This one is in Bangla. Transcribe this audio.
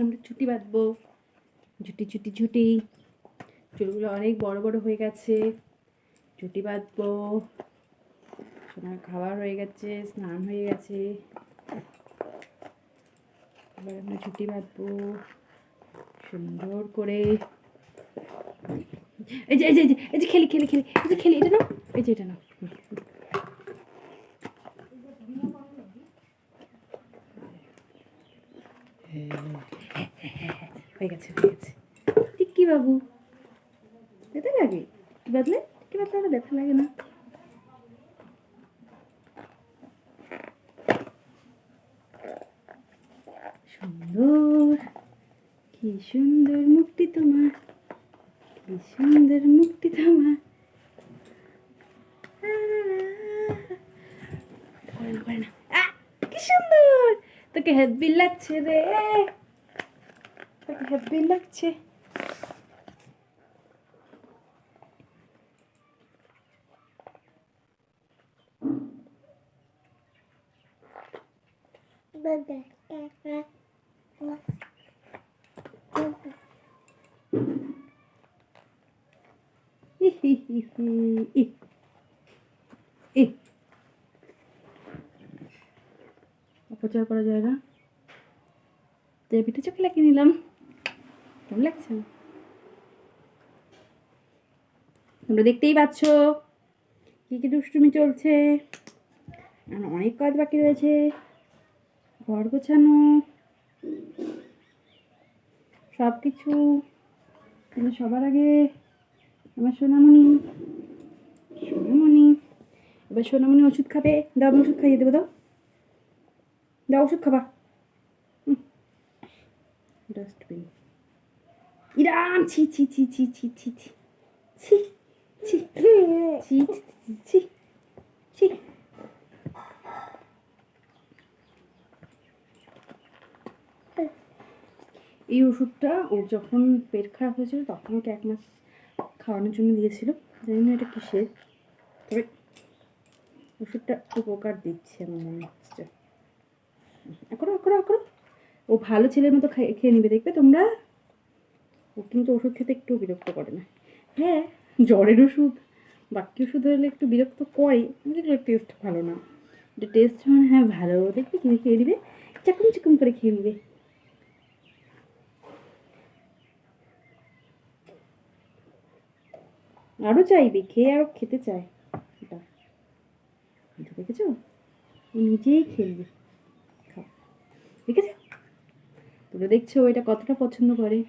আমরা ছুটি বাঁধবো। ঝুটি ঝুটি ঝুটি, চুলগুলো অনেক বড় বড় হয়ে গেছে। ছুটি বাঁধবো। সোনার খাবার হয়ে গেছে, স্নান হয়ে গেছে। এবার আমরা ছুটি বাঁধবো সুন্দর করে। এই যে এই যে এই যে খেলি খেলি খেলি, এই যে খেলি, এটা না, এই যে এটা না। হয়ে গেছে হয়ে গেছে। টিক্কি বাবু, ব্যথা লাগে? বাদলে টিক্কি বাদলে আর ব্যথা লাগে না। সুন্দর, কি সুন্দর মুখটি তোমার, কি সুন্দর মুখটি তোমার। করে না, কি সুন্দর, তোকে হেব্বি লাগছে রে, তোকে হেব্বি লাগছে। অপচয় করা যায় না। তো পিঠে চকলে কিনে নিলাম, কেমন লাগছে? তোমরা দেখতেই পাচ্ছ কি কি দুষ্টুমি চলছে। অনেক কাজ বাকি রয়েছে, ঘর গোছানো, সব কিছু। কিন্তু সবার আগে আমার সোনামণি, সোনামণি এবার সোনামণি ওষুধ খাবে। দাও, আমি ওষুধ খাইয়ে দেবো। দাও দাও, ওষুধ খাবা। ডাস্টবিন, ইরাম, ছি ছি ছি ছি ছি ছি ছি ছি ছি ছি ছি ছি। এই ওষুধটা ওর যখন পেট খারাপ হয়েছিল তখন ওকে 1 মাস খাওয়ানোর জন্য দিয়েছিল। জানি না এটা কিসের, তবে ওষুধটা উপকার দিচ্ছে আমার মনে হচ্ছে। করো করো করো, ও ভালো ছেলের মতো খেয়ে নিবে, দেখবে তোমরা। ও কিন্তু ওষুধ খেতে একটু বিরক্ত করে না। হ্যাঁ, জ্বরের ওষুধ, বাকি ওষুধ হলে একটু বিরক্ত করে, যেগুলো টেস্ট ভালো না। এটা টেস্ট মানে হ্যাঁ ভালো, দেখবে কিনে খেয়ে নিবে, চাকুম চাকুম করে খেয়ে নিবে। আরও চাইবে, খেয়ে আরও খেতে চায়। এটা দেখেছো, ও নিজেই খেলবে। খাও, দেখেছো? তোমরা দেখছো এটা কতটা পছন্দ করে।